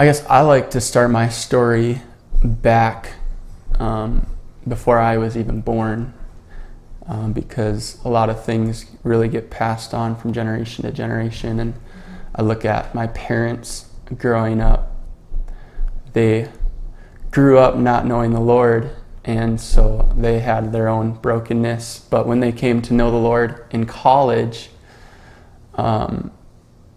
I guess I like to start my story back before I was even born, because a lot of things really get passed on from generation to generation. And I look at my parents growing up. They grew up not knowing the Lord, and so they had their own brokenness. But when they came to know the Lord in college, God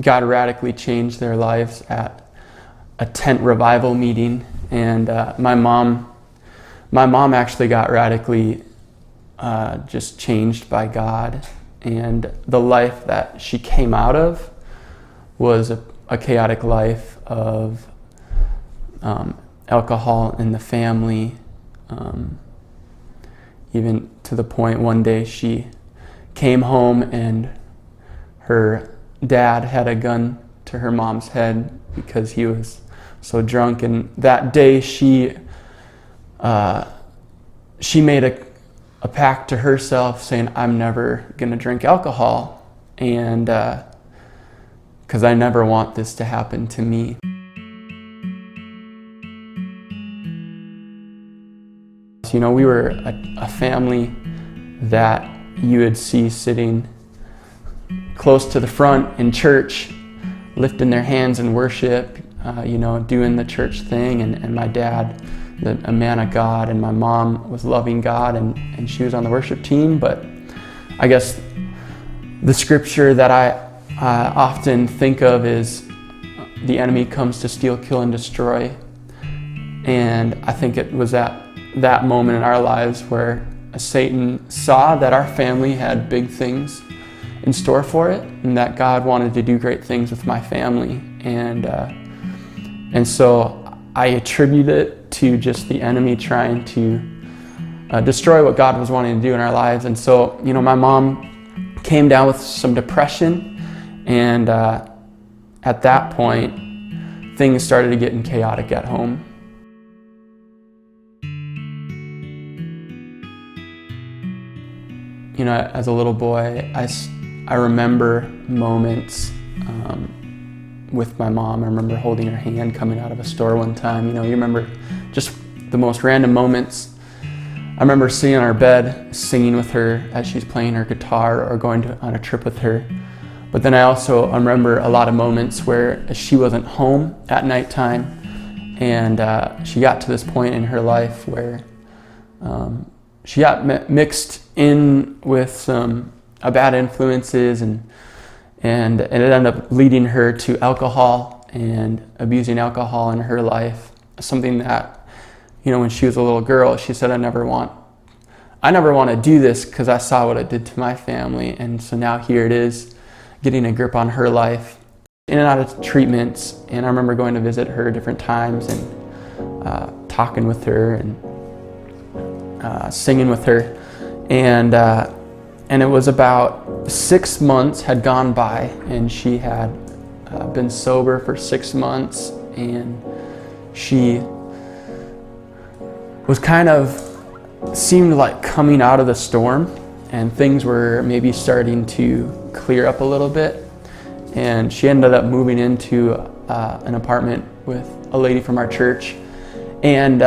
radically changed their lives at a tent revival meeting. And my mom actually got radically just changed by God. And the life that she came out of was a chaotic life of alcohol in the family, even to the point one day she came home and her dad had a gun to her mom's head because he was so drunk. And that day she made a pact to herself saying, I'm never gonna drink alcohol, and because I never want this to happen to me. So, we were a family that you would see sitting close to the front in church, lifting their hands in worship, doing the church thing. And my dad, a man of God, and my mom was loving God, and she was on the worship team. But I guess the scripture that I often think of is the enemy comes to steal, kill, and destroy. And I think it was at that moment in our lives where Satan saw that our family had big things in store for it, and that God wanted to do great things with my family. And so I attribute it to just the enemy trying to destroy what God was wanting to do in our lives. And so, my mom came down with some depression, and at that point, things started getting chaotic at home. As a little boy, I remember moments with my mom. I remember holding her hand coming out of a store one time. You remember just the most random moments. I remember sitting on our bed, singing with her as she's playing her guitar, or going on a trip with her. But then I also remember a lot of moments where she wasn't home at nighttime, and she got to this point in her life where she got mixed in with some bad influences, and it ended up leading her to alcohol and abusing alcohol in her life. Something that, when she was a little girl, she said, I never want to do this because I saw what it did to my family. And so now here it is, getting a grip on her life, in and out of treatments. And I remember going to visit her different times and talking with her and singing with her. And it was about 6 months had gone by, and she had been sober for 6 months, and she was seemed like coming out of the storm, and things were maybe starting to clear up a little bit. And she ended up moving into an apartment with a lady from our church, and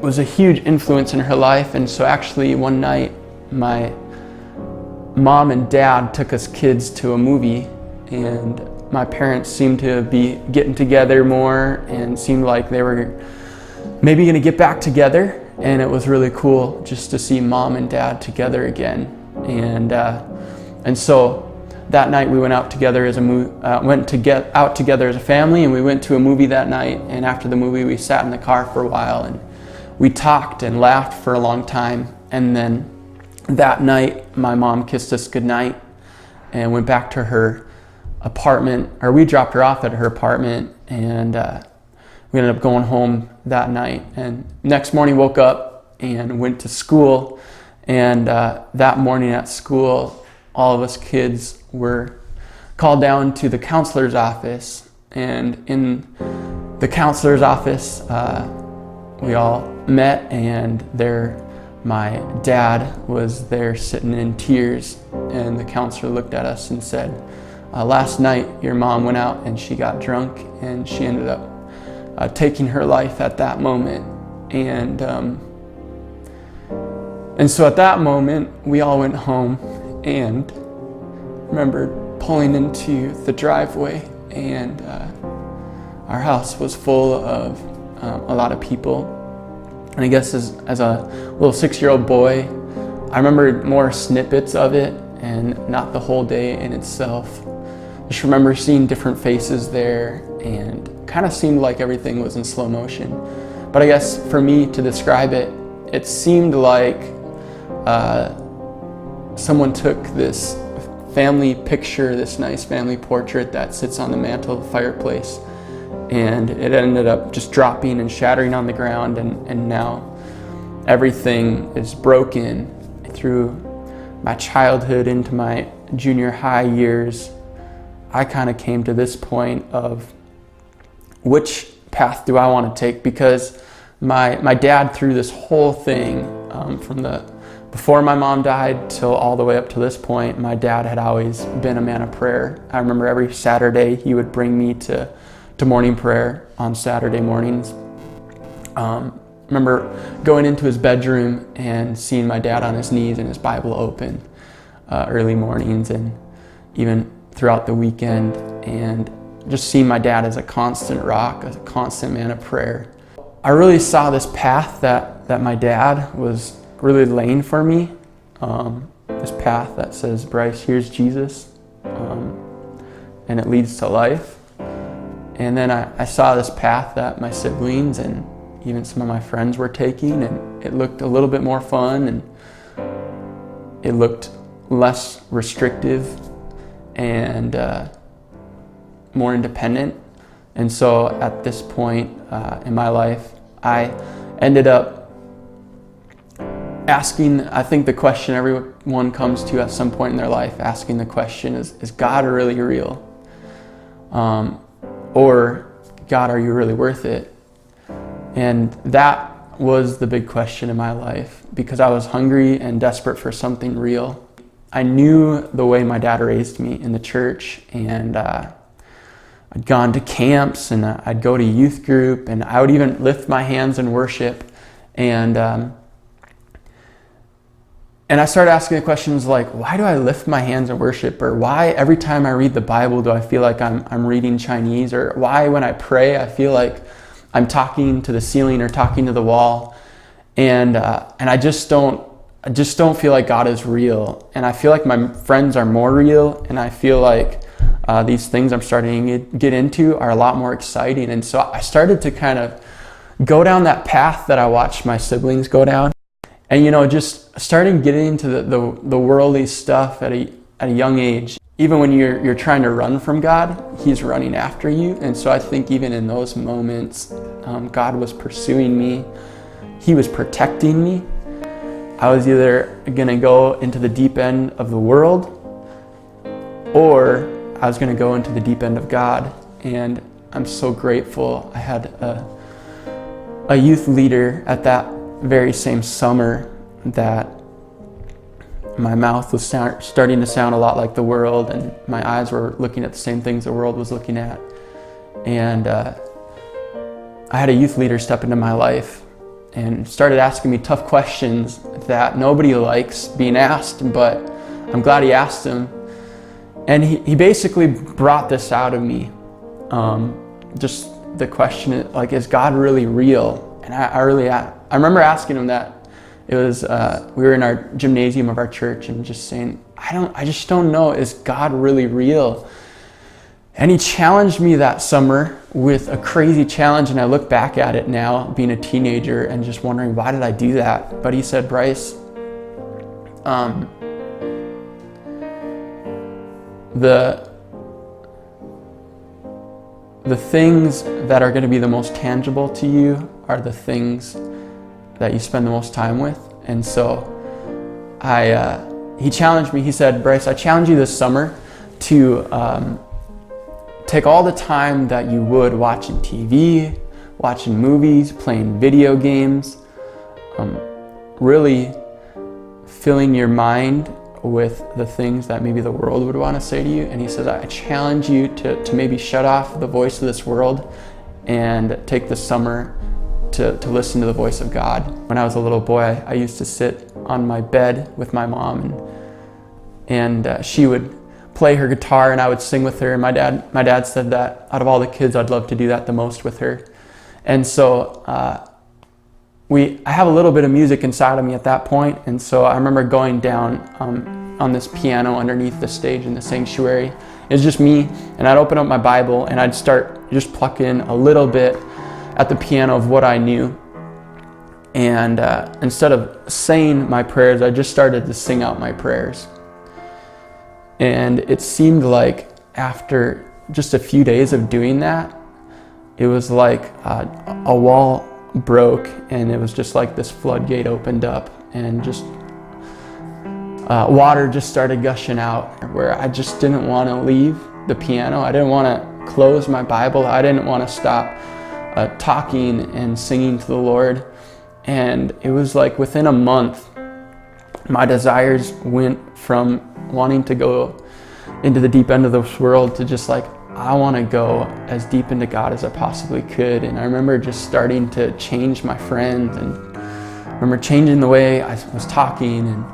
was a huge influence in her life. And so actually one night, my mom and dad took us kids to a movie, and my parents seemed to be getting together more and seemed like they were maybe going to get back together. And it was really cool just to see mom and dad together again. And so that night we went out together as out together as a family, and we went to a movie that night. And after the movie, we sat in the car for a while, and we talked and laughed for a long time. And then that night, my mom kissed us goodnight and went back to her apartment, or we dropped her off at her apartment, and we ended up going home that night. And next morning woke up and went to school. And that morning at school, all of us kids were called down to the counselor's office. And in the counselor's office, we all met, and my dad was there sitting in tears, and the counselor looked at us and said, last night your mom went out and she got drunk and she ended up taking her life at that moment. And so at that moment, we all went home, and remember pulling into the driveway, and our house was full of a lot of people. And I guess as a little 6-year-old boy, I remember more snippets of it and not the whole day in itself. Just remember seeing different faces there, and kind of seemed like everything was in slow motion. But I guess for me to describe it, it seemed like someone took this family picture, this nice family portrait that sits on the mantle of the fireplace, and it ended up just dropping and shattering on the ground, and now everything is broken. Through my childhood into my junior high years, I kind of came to this point of which path do I want to take, because my dad, through this whole thing, from before my mom died till all the way up to this point, my dad had always been a man of prayer. I remember every Saturday he would bring me to morning prayer on Saturday mornings. Remember going into his bedroom and seeing my dad on his knees and his Bible open early mornings and even throughout the weekend, and just seeing my dad as a constant rock, as a constant man of prayer. I really saw this path that my dad was really laying for me, this path that says, Bryce, here's Jesus, and it leads to life. And then I saw this path that my siblings and even some of my friends were taking, and it looked a little bit more fun, and it looked less restrictive and more independent. And so at this point in my life, I ended up asking, I think the question everyone comes to at some point in their life, asking the question is God really real? Or God, are you really worth it? And that was the big question in my life, because I was hungry and desperate for something real. I knew the way my dad raised me in the church, and I'd gone to camps, and I'd go to youth group, and I would even lift my hands in worship. And I started asking the questions like, why do I lift my hands in worship? Or why every time I read the Bible do I feel like I'm reading Chinese? Or why when I pray I feel like I'm talking to the ceiling or talking to the wall? And I just don't feel like God is real. And I feel like my friends are more real, and I feel like these things I'm starting to get into are a lot more exciting. And so I started to kind of go down that path that I watched my siblings go down. And just starting getting into the worldly stuff at a young age. Even when you're trying to run from God, He's running after you. And so I think even in those moments, God was pursuing me. He was protecting me. I was either gonna go into the deep end of the world, or I was gonna go into the deep end of God. And I'm so grateful I had a youth leader at that very same summer that my mouth was starting to sound a lot like the world, and my eyes were looking at the same things the world was looking at. And I had a youth leader step into my life and started asking me tough questions that nobody likes being asked, but I'm glad he asked them. And he basically brought this out of me. Just the question, like, is God really real? And I remember asking him that. It was, we were in our gymnasium of our church and just saying, I just don't know, is God really real? And he challenged me that summer with a crazy challenge, and I look back at it now, being a teenager, and just wondering, why did I do that? But he said, Bryce, the things that are going to be the most tangible to you are the things that you spend the most time with. And so he challenged me. He said, Bryce, I challenge you this summer to take all the time that you would watching TV, watching movies, playing video games, really filling your mind with the things that maybe the world would want to say to you. And he says, I challenge you to maybe shut off the voice of this world and take the summer to listen to the voice of God. When I was a little boy, I used to sit on my bed with my mom, and she would play her guitar and I would sing with her. And my dad said that out of all the kids, I'd love to do that the most with her. And so I have a little bit of music inside of me at that point. And so I remember going down on this piano underneath the stage in the sanctuary. It was just me, and I'd open up my Bible and I'd start just plucking a little bit at the piano of what I knew. And instead of saying my prayers, I just started to sing out my prayers. And it seemed like after just a few days of doing that, it was like a wall broke, and it was just like this floodgate opened up, and just water just started gushing out, where I just didn't want to leave the piano. I didn't want to close my Bible. I didn't want to stop talking and singing to the Lord. And it was like within a month, my desires went from wanting to go into the deep end of this world to just like, I want to go as deep into God as I possibly could. And I remember just starting to change my friends, and I remember changing the way I was talking, and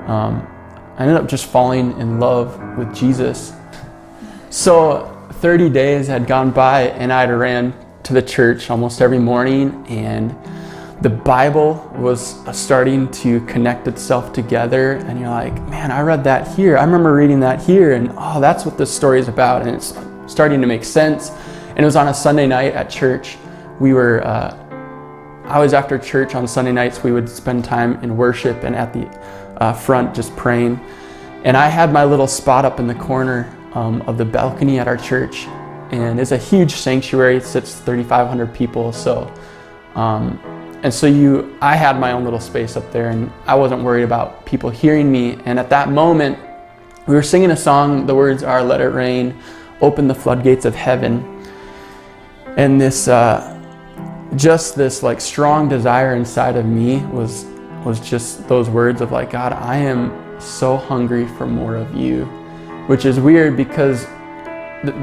I ended up just falling in love with Jesus. So 30 days had gone by, and I'd ran to the church almost every morning, and the Bible was starting to connect itself together. And you're like, man, I read that here. I remember reading that here, and oh, that's what this story is about. And it's starting to make sense. And it was on a Sunday night at church. Always after church on Sunday nights, we would spend time in worship and at the front just praying. And I had my little spot up in the corner of the balcony at our church. And it's a huge sanctuary. It sits 3,500 people. I had my own little space up there, and I wasn't worried about people hearing me. And at that moment, we were singing a song. The words are, "Let it rain, open the floodgates of heaven." And this like strong desire inside of me was just those words of like, God, I am so hungry for more of you, which is weird because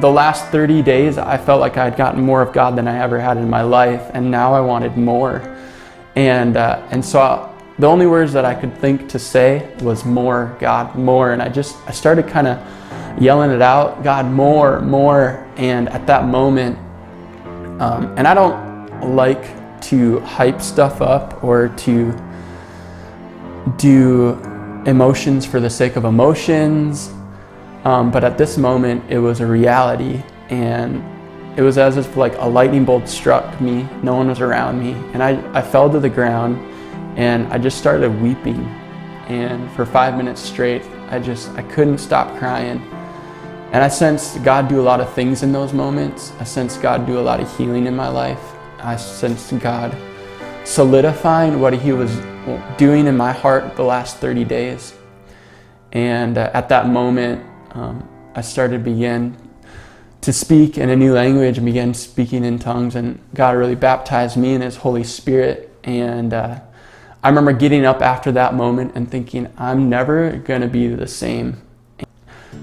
the last 30 days, I felt like I had gotten more of God than I ever had in my life, and now I wanted more. And so the only words that I could think to say was more, God, more. And I started kind of yelling it out, God, more, more. And at that moment, and I don't like to hype stuff up or to do emotions for the sake of emotions. But at this moment, it was a reality, and it was as if like a lightning bolt struck me. No one was around me, and I fell to the ground, and I just started weeping. And for 5 minutes straight, I couldn't stop crying. And I sensed God do a lot of things in those moments. I sensed God do a lot of healing in my life. I sensed God solidifying what He was doing in my heart the last 30 days. And at that moment, I began to speak in a new language and began speaking in tongues, and God really baptized me in His Holy Spirit. And I remember getting up after that moment and thinking, I'm never going to be the same.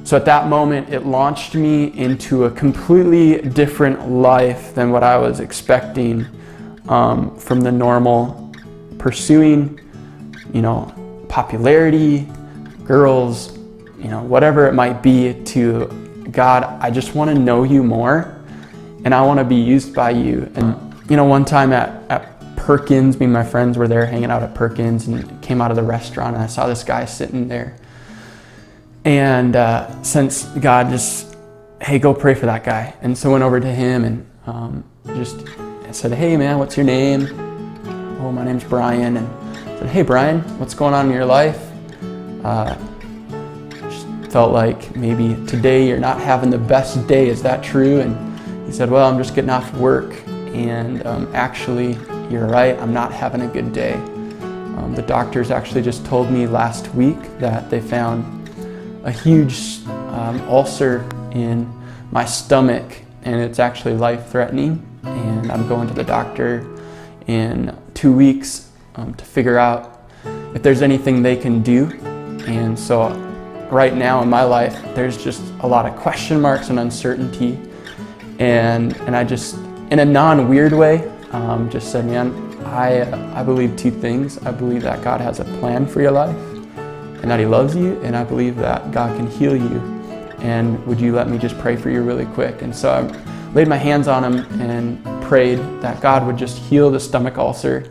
So at that moment, it launched me into a completely different life than what I was expecting from the normal pursuing, popularity, girls, whatever it might be, to God, I just want to know you more, and I want to be used by you. And one time at Perkins, me and my friends were there hanging out at Perkins, and came out of the restaurant, and I saw this guy sitting there. And since God just, hey, go pray for that guy. And so I went over to him and I said, hey man, what's your name? Oh, my name's Brian. And I said, hey Brian, what's going on in your life? Felt like maybe today you're not having the best day. Is that true? And he said, well, I'm just getting off work, and actually you're right, I'm not having a good day. The doctors actually just told me last week that they found a huge ulcer in my stomach, and it's actually life-threatening, and I'm going to the doctor in 2 weeks to figure out if there's anything they can do And so right now in my life, there's just a lot of question marks and uncertainty. And I just, in a non-weird way, just said, man, I believe two things. I believe that God has a plan for your life and that he loves you. And I believe that God can heal you. And would you let me just pray for you really quick? And so I laid my hands on him and prayed that God would just heal the stomach ulcer.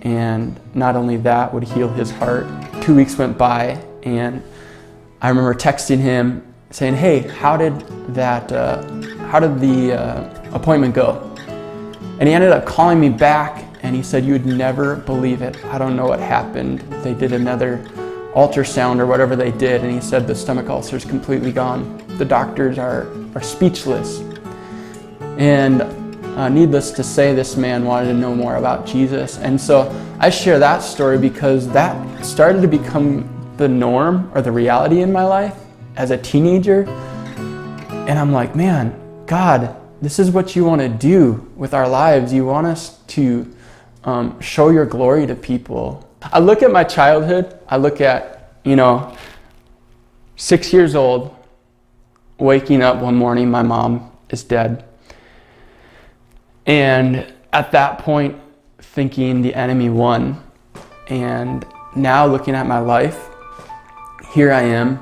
And not only that, would heal his heart. 2 weeks went by, and I remember texting him saying, hey, how did the appointment go? And he ended up calling me back, and he said, you would never believe it. I don't know what happened. They did another ultrasound or whatever they did, and he said the stomach ulcer is completely gone. The doctors are speechless. And needless to say, this man wanted to know more about Jesus. And so I share that story because that started to become the norm or the reality in my life as a teenager. And I'm like, man, God, this is what you want to do with our lives. You want us to show your glory to people. I look at my childhood. I look at, 6 years old, waking up one morning, my mom is dead. And at that point, thinking the enemy won. And now looking at my life, here I am.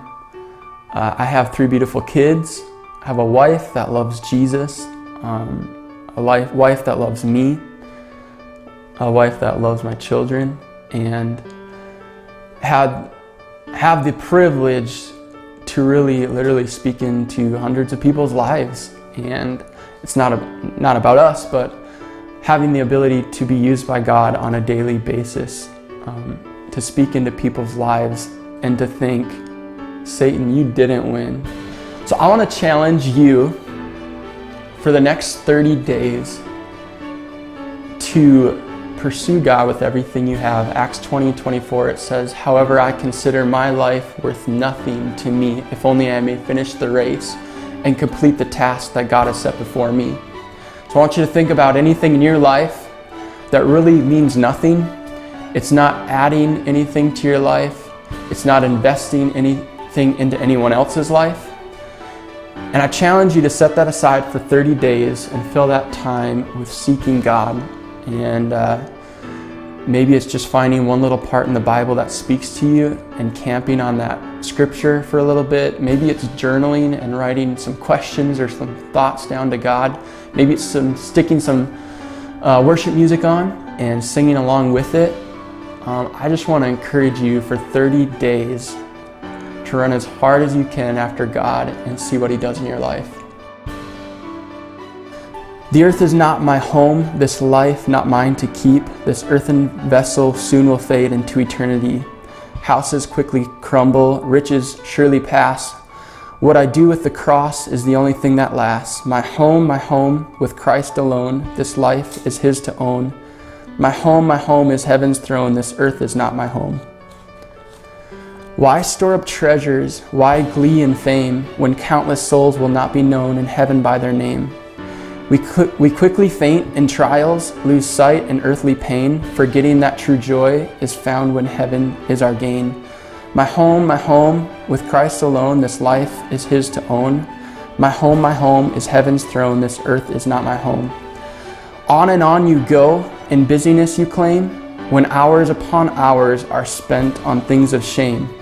I have 3 beautiful kids. I have a wife that loves Jesus, a wife that loves me, a wife that loves my children, and have the privilege to really literally speak into hundreds of people's lives. And it's not about us, but having the ability to be used by God on a daily basis, to speak into people's lives and to think, Satan, you didn't win. So I want to challenge you for the next 30 days to pursue God with everything you have. Acts 20:24, it says, however, I consider my life worth nothing to me, if only I may finish the race and complete the task that God has set before me. So I want you to think about anything in your life that really means nothing. It's not adding anything to your life. It's not investing anything into anyone else's life. And I challenge you to set that aside for 30 days and fill that time with seeking God. And maybe it's just finding one little part in the Bible that speaks to you and camping on that scripture for a little bit. Maybe it's journaling and writing some questions or some thoughts down to God. Maybe it's sticking some worship music on and singing along with it. I just want to encourage you for 30 days to run as hard as you can after God and see what he does in your life. The earth is not my home, this life not mine to keep. This earthen vessel soon will fade into eternity. Houses quickly crumble, riches surely pass. What I do with the cross is the only thing that lasts. My home, with Christ alone. This life is his to own. My home is heaven's throne. This earth is not my home. Why store up treasures? Why glee and fame when countless souls will not be known in heaven by their name? We quickly faint in trials, lose sight in earthly pain, forgetting that true joy is found when heaven is our gain. My home, with Christ alone, this life is his to own. My home is heaven's throne, this earth is not my home. On and on you go, in busyness you claim, when hours upon hours are spent on things of shame.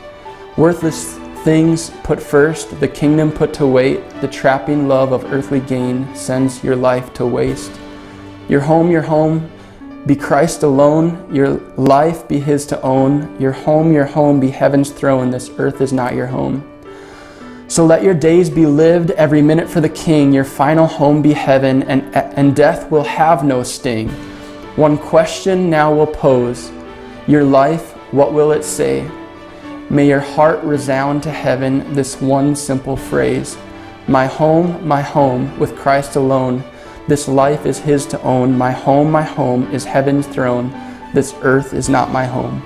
Worthless things put first, the kingdom put to wait, the trapping love of earthly gain sends your life to waste. Your home, be Christ alone, your life be his to own. Your home be heaven's throne, this earth is not your home. So let your days be lived, every minute for the King, your final home be heaven, and death will have no sting. One question now will pose, your life, what will it say? May your heart resound to heaven this one simple phrase. My home, with Christ alone. This life is his to own. My home is heaven's throne. This earth is not my home.